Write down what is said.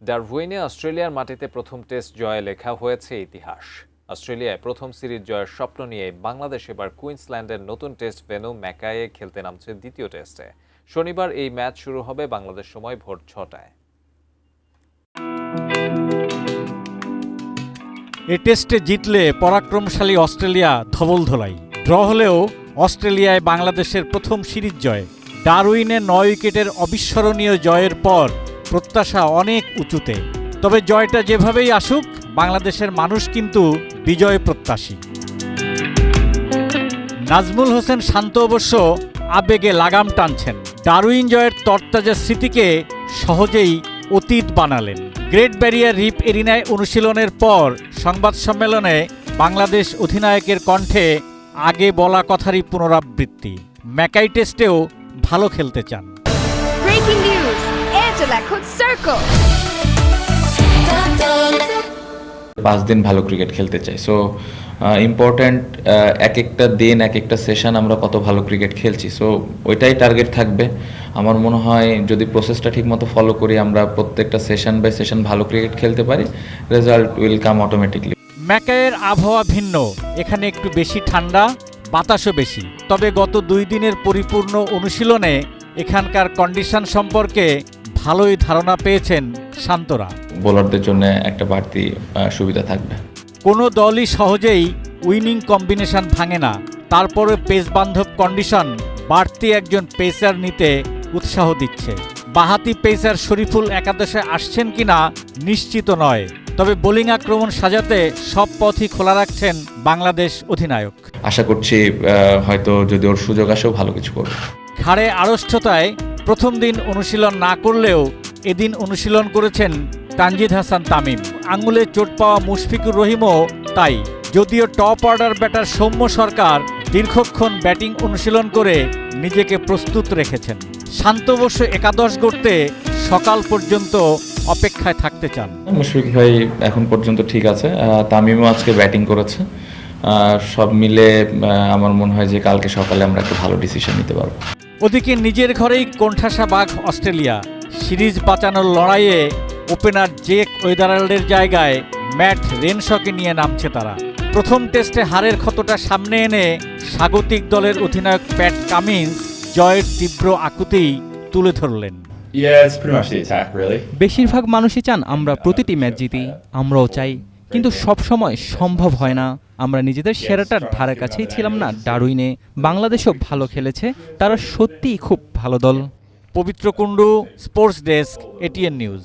ডারউইনে অস্ট্রেলিয়ার মাটিতে প্রথম টেস্ট জয়ে লেখা হয়েছে ইতিহাস। অস্ট্রেলিয়ায় প্রথম সিরিজ জয়ের স্বপ্ন নিয়ে বাংলাদেশ এবার কুইন্সল্যান্ডের নতুন টেস্ট ভেন্যু ম্যাকাইয়ে খেলতে নামছে দ্বিতীয় টেস্টে। শনিবার এই ম্যাচ শুরু হবে বাংলাদেশ সময় ভোর 6টায়। এ টেস্টে জিতলে পরাক্রমশালী অস্ট্রেলিয়া ধবলধোলাই। ড্র হলেও অস্ট্রেলিয়ায় বাংলাদেশের প্রথম সিরিজ জয়। ডারউইনে 9 উইকেটের অবিস্মরণীয় জয়ের পর প্রত্যাশা অনেক উঁচুতে। তবে জয়টা যেভাবেই আসুক, বাংলাদেশের মানুষ কিন্তু বিজয় প্রত্যাশী। নাজমুল হোসেন শান্ত অবশ্য আবেগে লাগাম টানছেন। ডারউইন জয়ের তরতাজা স্মৃতিকে সহজেই অতীত বানালেন। গ্রেট ব্যারিয়ার রিফ এরিনায় অনুশীলনের পর সংবাদ সম্মেলনে বাংলাদেশ অধিনায়কের কণ্ঠে আগে বলা কথারই পুনরাবৃত্তি। ম্যাকাই টেস্টেও ভালো খেলতে চান। ব্রেকিং নিউজ, এয়ারটেল এখন সার্কেল। 5 দিন ভালো ক্রিকেট খেলতে চাই। সো ইম্পর্ট্যান্ট এক একটা দিন এক একটা সেশন আমরা কত ভালো ক্রিকেট খেলছি, সো ওইটাই টার্গেট থাকবে। আমার মনে হয় যদি প্রসেসটা ঠিকমতো ফলো করি, আমরা প্রত্যেকটা সেশন বাই সেশন ভালো ক্রিকেট খেলতে পারি, রেজাল্ট উইল কাম অটোমেটিকলি। ম্যাকাইয়ের আবহাওয়া ভিন্ন, এখানে একটু বেশি ঠান্ডা, বাতাসও বেশি। তবে গত 2 দিনের পরিপূর্ণ অনুশীলনে এখানকার কন্ডিশন সম্পর্কে ভালোই ধারণা পেয়েছেন শান্তরা। বোলারদের জন্য একটা বাড়তি সুবিধা থাকবে। কোনো দলই সহজেই উইনিং কম্বিনেশন ভাঙে না। তারপরে পেস বান্ধব কন্ডিশন বাড়তি একজন পেসার নিতে উৎসাহ দিচ্ছে। বাহাতি পেসার শরীফুল একাদশে আসছেন কিনা নিশ্চিত নয়, তবে বোলিং আক্রমণ সাজাতে সব পথই খোলা রাখছেন বাংলাদেশ অধিনায়ক। আশা করছি হয়তো যদি ওর সুযোগ আসেও ভালো কিছু করবে। ঘাড়ে আড়ষ্টতায় প্রথম দিন অনুশীলন না করলেও এদিন অনুশীলন করেছেন তানজিদ হাসান তামিম। আঙুলে চোট পাওয়া মুশফিকুর রহিমও তাই। যদিও টপ অর্ডার ব্যাটার সৌম্য সরকার দীর্ঘক্ষণ ব্যাটিং অনুশীলন করে নিজেকে প্রস্তুত রেখেছেন। শান্ত অবশ্য একাদশ গড়তে সকাল পর্যন্ত অপেক্ষায় থাকতে চান। মুশফিক ভাই এখন পর্যন্ত ঠিক আছে, তামিমও আজকে ব্যাটিং করেছে। সব মিলে আমার মনে হয় যে কালকে সকালে আমরা একটা ভালো ডিসিশন নিতে পারবো। ওদিকে নিজের ঘরেই কোণঠাসা বাঘ অস্ট্রেলিয়া। সিরিজ বাঁচানোর লড়াইয়ে ওপেনার জেক ওয়েদারাল্ডের জায়গায় ম্যাট রেনশকে নিয়ে নামছে তারা। প্রথম টেস্টে হারের ক্ষতটা সামনে এনে স্বাগতিক দলের অধিনায়ক প্যাট কামিন্স জয়ের তীব্র আকুতি তুলে ধরলেন। বেশিরভাগ মানুষই চান আমরা প্রতিটি ম্যাচ জিতি, আমরাও চাই, কিন্তু সব সময় সম্ভব হয় না। আমরা নিজেদের সেরাটার ধারে কাছেই ছিলাম না ডারউইনে। বাংলাদেশও ভালো খেলেছে, তারা সত্যিই খুব ভালো দল। পবিত্র Kundu, sports desk, ATN news.